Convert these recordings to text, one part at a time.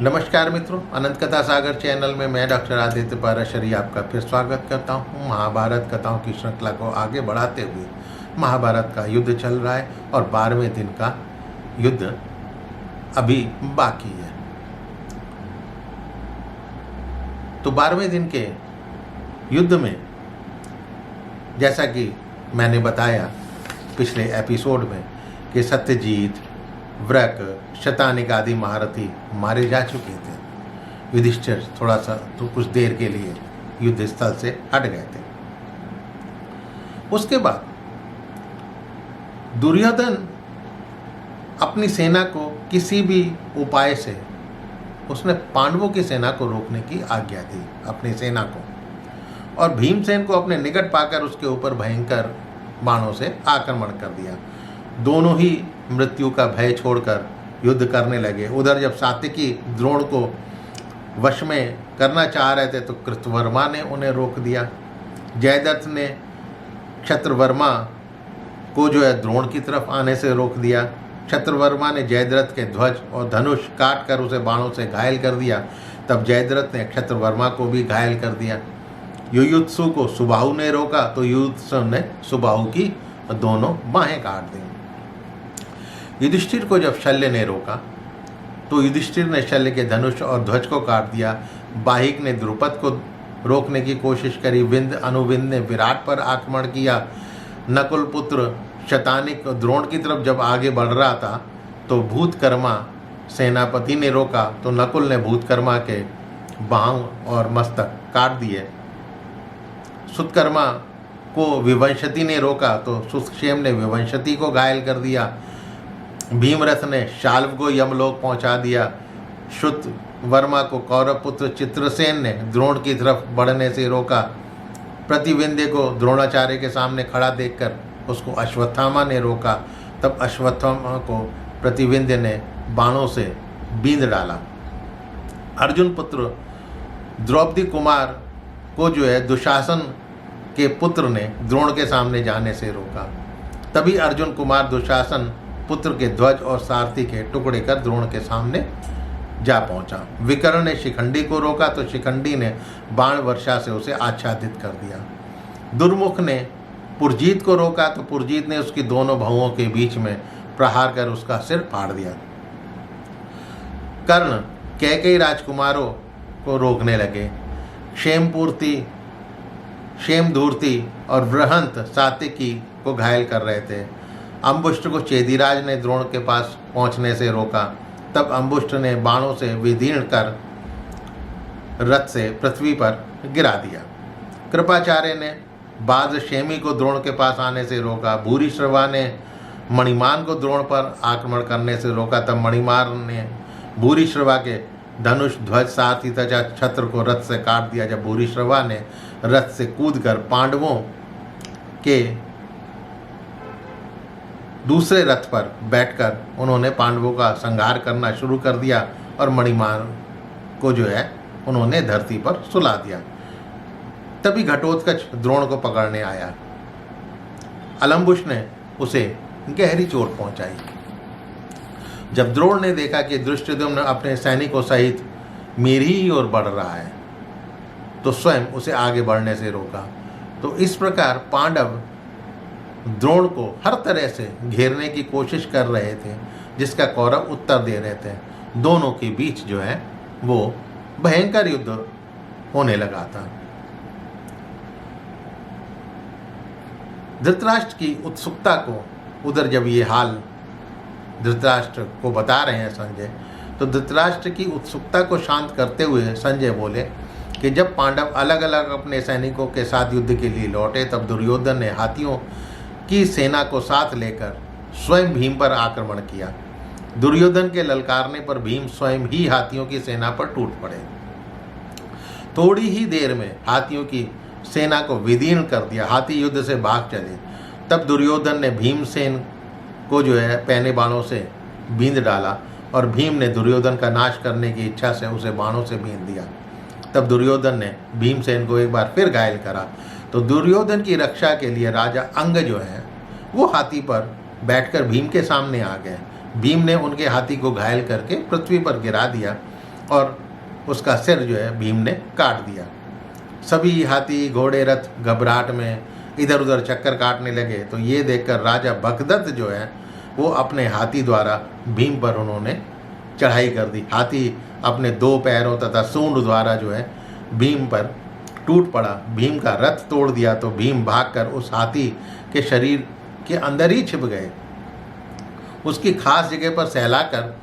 नमस्कार मित्रों, अनंत कथा सागर चैनल में मैं डॉक्टर आदित्य पाराशरी आपका फिर स्वागत करता हूँ। महाभारत कथाओं की श्रृंखला को आगे बढ़ाते हुए महाभारत का युद्ध चल रहा है और 12वें दिन का युद्ध अभी बाकी है। तो 12वें दिन के युद्ध में जैसा कि मैंने बताया पिछले एपिसोड में कि सत्यजीत, वृक, शतानिक आदि महारथी मारे जा चुके थे। युधिष्ठिर थोड़ा सा तो कुछ देर के लिए युद्ध स्थल से हट गए थे। उसके बाद दुर्योधन अपनी सेना को किसी भी उपाय से उसने पांडवों की सेना को रोकने की आज्ञा दी अपनी सेना को, और भीमसेन को अपने निकट पाकर उसके ऊपर भयंकर बाणों से आक्रमण कर दिया। दोनों ही मृत्यु का भय छोड़कर युद्ध करने लगे। उधर जब सात्यकी द्रोण को वश में करना चाह रहे थे तो कृतवर्मा ने उन्हें रोक दिया। जयद्रथ ने क्षत्रवर्मा को द्रोण की तरफ आने से रोक दिया। क्षत्रवर्मा ने जयद्रथ के ध्वज और धनुष काट कर उसे बाणों से घायल कर दिया। तब जयद्रथ ने क्षत्रवर्मा को भी घायल कर दिया। युयुत्सु को सुबाहु ने रोका तो युयुत्सु ने सुबाहु की दोनों बाहें काट दी। युधिष्ठिर को जब शल्य ने रोका तो युधिष्ठिर ने शल्य के धनुष और ध्वज को काट दिया। बाहिक ने द्रुपद को रोकने की कोशिश करी। विंद अनुविंद ने विराट पर आक्रमण किया। नकुल पुत्र शतानिक द्रोण की तरफ जब आगे बढ़ रहा था तो भूतकर्मा सेनापति ने रोका तो नकुल ने भूतकर्मा के बाहों और मस्तक काट दिए। सुतकर्मा को विवंशति ने रोका तो सुक्षेम ने विवंशति को घायल कर दिया। भीमरथ ने शाल्व को यमलोक पहुंचा दिया। श्रुत वर्मा को कौरव पुत्र चित्रसेन ने द्रोण की तरफ बढ़ने से रोका। प्रतिविंध्य को द्रोणाचार्य के सामने खड़ा देखकर उसको अश्वत्थामा ने रोका। तब अश्वत्थामा को प्रतिविंध्य ने बाणों से बींध डाला। अर्जुन पुत्र द्रौपदी कुमार को दुशासन के पुत्र ने द्रोण के सामने जाने से रोका। तभी अर्जुन कुमार दुशासन पुत्र के ध्वज और सारथी के टुकड़े कर द्रोण के सामने जा पहुंचा। विकर्ण ने शिखंडी को रोका तो शिखंडी ने बाण वर्षा से उसे आच्छादित कर दिया। दुर्मुख ने पुरजीत को रोका तो पुरजीत ने उसकी दोनों भुवों के बीच में प्रहार कर उसका सिर फाड़ दिया। कर्ण कैकेयी राजकुमारों को रोकने लगे। क्षेमधूर्ति और बृहंत सात्यकी को घायल कर रहे थे। अम्बुष्ट को चेदीराज ने द्रोण के पास पहुंचने से रोका। तब अम्बुष्ट ने बाणों से विदीर्ण कर रथ से पृथ्वी पर गिरा दिया। कृपाचार्य ने बादशेमी को द्रोण के पास आने से रोका। भूरिश्रवा ने मणिमान को द्रोण पर आक्रमण करने से रोका। तब मणिमान ने भूरिश्रवा के धनुष, ध्वज, सारथी तथा छत्र को रथ से काट दिया। जब भूरिश्रवा ने रथ से कूदकर पांडवों के दूसरे रथ पर बैठकर उन्होंने पांडवों का संहार करना शुरू कर दिया और मणिमान को उन्होंने धरती पर सुला दिया। तभी घटोत्कच द्रोण को पकड़ने आया। अलम्बुश ने उसे गहरी चोट पहुंचाई। जब द्रोण ने देखा कि धृष्टद्युम्न अपने सैनिकों सहित मेरी ही ओर बढ़ रहा है तो स्वयं उसे आगे बढ़ने से रोका। तो इस प्रकार पांडव द्रोण को हर तरह से घेरने की कोशिश कर रहे थे, जिसका कौरव उत्तर दे रहे थे। दोनों के बीच वो भयंकर युद्ध होने लगा था। धृतराष्ट्र की उत्सुकता को उधर जब ये हाल धृतराष्ट्र को बता रहे हैं संजय, तो धृतराष्ट्र की उत्सुकता को शांत करते हुए संजय बोले कि जब पांडव अलग अलग अपने सैनिकों के साथ युद्ध के लिए लौटे तब दुर्योधन ने हाथियों की सेना को साथ लेकर स्वयं भीम पर आक्रमण किया। दुर्योधन के ललकारने पर भीम स्वयं ही हाथियों की सेना पर टूट पड़े। थोड़ी ही देर में हाथियों की सेना को विदीर्ण कर दिया। हाथी युद्ध से भाग चले। तब दुर्योधन ने भीमसेन को पैने बाणों से बींध डाला और भीम ने दुर्योधन का नाश करने की इच्छा से उसे बाणों से बींध दिया। तब दुर्योधन ने भीमसेन को एक बार फिर घायल करा तो दुर्योधन की रक्षा के लिए राजा अंग वो हाथी पर बैठकर भीम के सामने आ गए। भीम ने उनके हाथी को घायल करके पृथ्वी पर गिरा दिया और उसका सिर जो है भीम ने काट दिया। सभी हाथी घोड़े रथ घबराहट में इधर उधर चक्कर काटने लगे। तो ये देखकर राजा भगदत्त जो है वो अपने हाथी द्वारा भीम पर उन्होंने चढ़ाई कर दी। हाथी अपने 2 पैरों तथा सूंड द्वारा जो है भीम पर टूट पड़ा, भीम का रथ तोड़ दिया। तो भीम भागकर उस हाथी के शरीर के अंदर ही छिप गए, उसकी खास जगह पर सहलाकर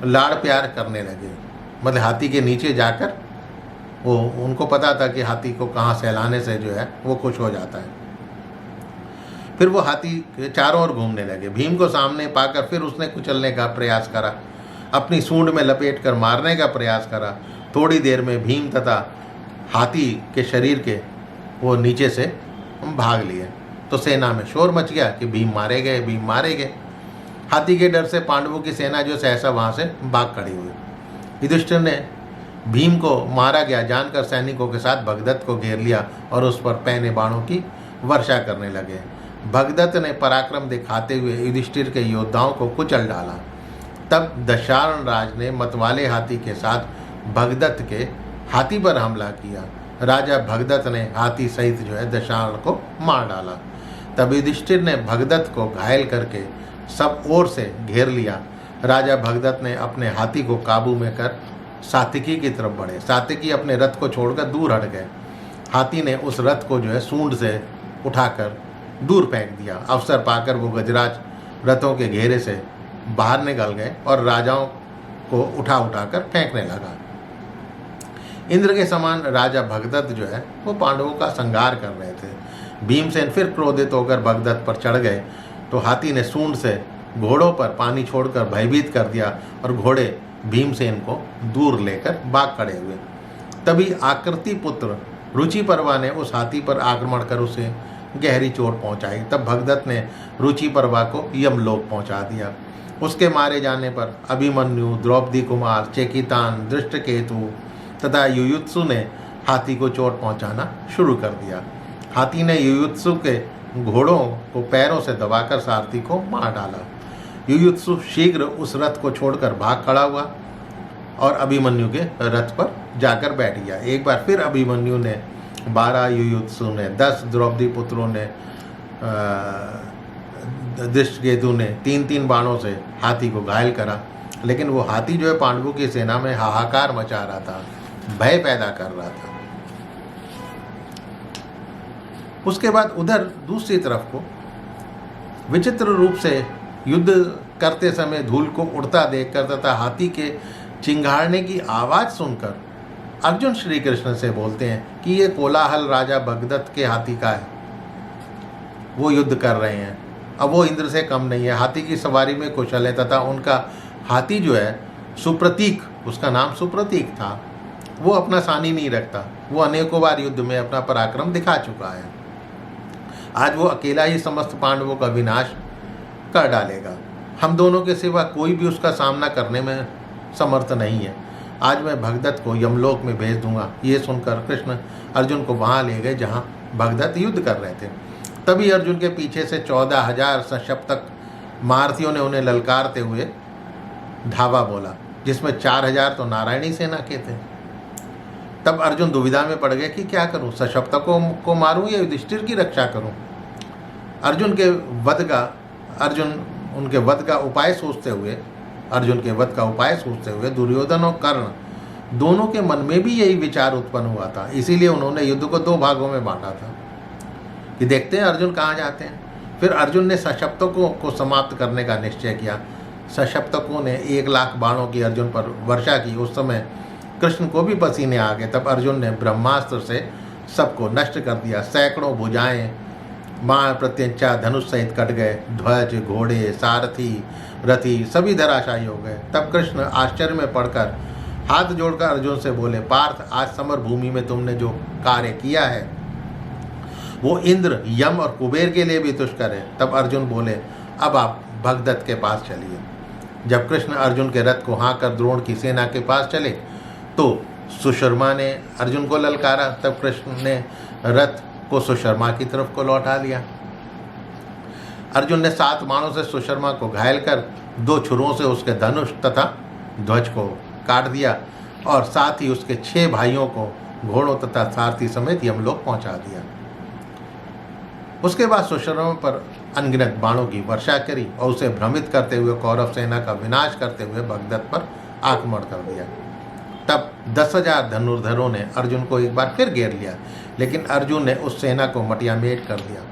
लाड़ प्यार करने लगे। मतलब हाथी के नीचे जाकर वो, उनको पता था कि हाथी को कहाँ सहलाने से जो है वो खुश हो जाता है। फिर वो हाथी के चारों ओर घूमने लगे। भीम को सामने पाकर फिर उसने कुचलने का प्रयास करा, अपनी सूंड में लपेट कर मारने का प्रयास करा। थोड़ी देर में भीम तथा हाथी के शरीर के वो नीचे से भाग लिए। तो सेना में शोर मच गया कि भीम मारे गए, भीम मारे गए। हाथी के डर से पांडवों की सेना जो सहसा वहाँ से भाग खड़ी हुई। युधिष्ठिर ने भीम को मारा गया जानकर सैनिकों के साथ भगदत्त को घेर लिया और उस पर पैने बाणों की वर्षा करने लगे। भगदत्त ने पराक्रम दिखाते हुए युधिष्ठिर के योद्धाओं को कुचल डाला। तब दशार्ण राज ने मतवाले हाथी के साथ भगदत्त के हाथी पर हमला किया। राजा भगदत्त ने हाथी सहित जो है दशार्ण को मार डाला। तब युधिष्ठिर ने भगदत्त को घायल करके सब ओर से घेर लिया। राजा भगदत्त ने अपने हाथी को काबू में कर सात्विकी की तरफ बढ़े। सात्विकी अपने रथ को छोड़कर दूर हट गए। हाथी ने उस रथ को जो है सूंड से उठाकर दूर फेंक दिया। अवसर पाकर वो गजराज रथों के घेरे से बाहर निकल गए और राजाओं को उठा उठाकर फेंकने लगा। इंद्र के समान राजा भगदत्त जो है वो पांडवों का संहार कर रहे थे। भीमसेन फिर क्रोधित होकर भगदत्त पर चढ़ गए। तो हाथी ने सूंड से घोड़ों पर पानी छोड़कर भयभीत कर दिया और घोड़े भीमसेन को दूर लेकर भाग खड़े हुए। तभी आकृति पुत्र रुचिपर्वा ने उस हाथी पर आक्रमण कर उसे गहरी चोट पहुंचाई। तब भगदत्त ने रुचिपर्वा को यमलोक पहुंचा दिया। उसके मारे जाने पर अभिमन्यु, द्रौपदी कुमार, चेकितान, दृष्टकेतु तथा युयुत्सु ने हाथी को चोट पहुंचाना शुरू कर दिया। हाथी ने युयुत्सु के घोड़ों को पैरों से दबाकर सारथी को मार डाला। युयुत्सु शीघ्र उस रथ को छोड़कर भाग खड़ा हुआ और अभिमन्यु के रथ पर जाकर बैठ गया। एक बार फिर अभिमन्यु ने 12, युयुत्सु ने 10, द्रौपदी पुत्रों ने दृष्टकेतु ने 3-3 बाणों से हाथी को घायल करा। लेकिन वो हाथी जो है पांडवों की सेना में हाहाकार मचा रहा था, भय पैदा कर रहा था। उसके बाद उधर दूसरी तरफ को विचित्र रूप से युद्ध करते समय धूल को उड़ता देखकर तथा हाथी के चिंगाड़ने की आवाज़ सुनकर अर्जुन श्री कृष्ण से बोलते हैं कि ये कोलाहल राजा भगदत्त के हाथी का है, वो युद्ध कर रहे हैं। अब वो इंद्र से कम नहीं है, हाथी की सवारी में कुशल है तथा उनका हाथी जो है सुप्रतीक, उसका नाम सुप्रतीक था, वो अपना सानी नहीं रखता। वो अनेकों बार युद्ध में अपना पराक्रम दिखा चुका है। आज वो अकेला ही समस्त पांडवों का विनाश कर डालेगा। हम दोनों के सिवा कोई भी उसका सामना करने में समर्थ नहीं है। आज मैं भगदत्त को यमलोक में भेज दूंगा। ये सुनकर कृष्ण अर्जुन को वहाँ ले गए जहाँ भगदत्त युद्ध कर रहे थे। तभी अर्जुन के पीछे से 14,000 सशप्तक महारथियों ने उन्हें ललकारते हुए धावा बोला, जिसमें 4,000 तो नारायणी सेना के थे। तब अर्जुन दुविधा में पड़ गए कि क्या करूं, सशप्तकों को मारूं या युधिष्ठिर की रक्षा करूं। अर्जुन उनके वध का उपाय सोचते हुए दुर्योधन और कर्ण दोनों के मन में भी यही विचार उत्पन्न हुआ था। इसीलिए उन्होंने युद्ध को 2 भागों में बांटा था कि देखते हैं अर्जुन कहाँ जाते हैं। फिर अर्जुन ने सशप्तकों को समाप्त करने का निश्चय किया। सशप्तकों ने 1,00,000 बाणों की अर्जुन पर वर्षा की। उस समय कृष्ण को भी पसीने आ गए। तब अर्जुन ने ब्रह्मास्त्र से सबको नष्ट कर दिया। सैकड़ों भुजाएं बाण प्रत्यंचा धनुष सहित कट गए। ध्वज, घोड़े, सारथी, रथी सभी धराशायी हो गए। तब कृष्ण आश्चर्य में पड़कर हाथ जोड़कर अर्जुन से बोले, पार्थ, आज समर भूमि में तुमने जो कार्य किया है वो इंद्र, यम और कुबेर के लिए भी दुष्कर है। तब अर्जुन बोले, अब आप भगदत्त के पास चलिए। जब कृष्ण अर्जुन के रथ को हाँकर द्रोण की सेना के पास चले तो सुशर्मा ने अर्जुन को ललकारा। तब कृष्ण ने रथ को सुशर्मा की तरफ को लौटा लिया। अर्जुन ने 7 बाणों से सुशर्मा को घायल कर 2 छुरों से उसके धनुष तथा ध्वज को काट दिया। और साथ ही उसके 6 भाइयों को घोड़ों तथा सारथी समेत यमलोक पहुंचा दिया। उसके बाद सुशर्मा पर अनगिनत बाणों की वर्षा करी और उसे भ्रमित करते हुए कौरव सेना का विनाश करते हुए भगदत्त पर आक्रमण कर दिया। तब 10,000 धनुर्धरों ने अर्जुन को एक बार फिर घेर लिया, लेकिन अर्जुन ने उस सेना को मटियामेट कर दिया।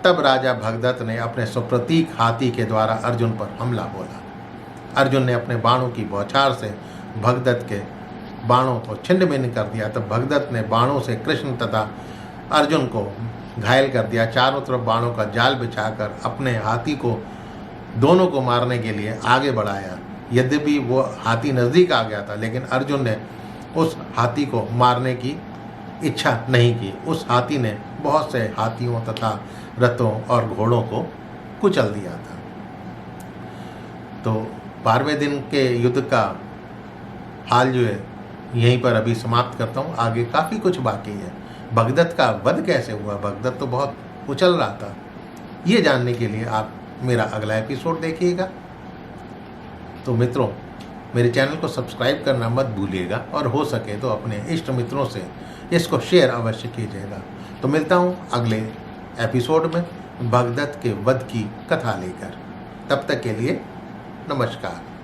तब राजा भगदत्त ने अपने सुप्रतीक हाथी के द्वारा अर्जुन पर हमला बोला। अर्जुन ने अपने बाणों की बौछार से भगदत्त के बाणों को छिन्न भिन्न कर दिया। तब भगदत्त ने बाणों से कृष्ण तथा अर्जुन को घायल कर दिया। चारों तरफ बाणों का जाल बिछाकर अपने हाथी को दोनों को मारने के लिए आगे बढ़ाया। यद्यपि वो हाथी नज़दीक आ गया था, लेकिन अर्जुन ने उस हाथी को मारने की इच्छा नहीं की। उस हाथी ने बहुत से हाथियों तथा रथों और घोड़ों को कुचल दिया था। तो 12वें दिन के युद्ध का हाल जो है यहीं पर अभी समाप्त करता हूँ। आगे काफ़ी कुछ बाकी है। भगदत्त का वध कैसे हुआ, भगदत्त तो बहुत उछल रहा था, ये जानने के लिए आप मेरा अगला एपिसोड देखिएगा। तो मित्रों, मेरे चैनल को सब्सक्राइब करना मत भूलिएगा और हो सके तो अपने इष्ट मित्रों से इसको शेयर अवश्य कीजिएगा। तो मिलता हूँ अगले एपिसोड में भगदत्त के वध की कथा लेकर। तब तक के लिए नमस्कार।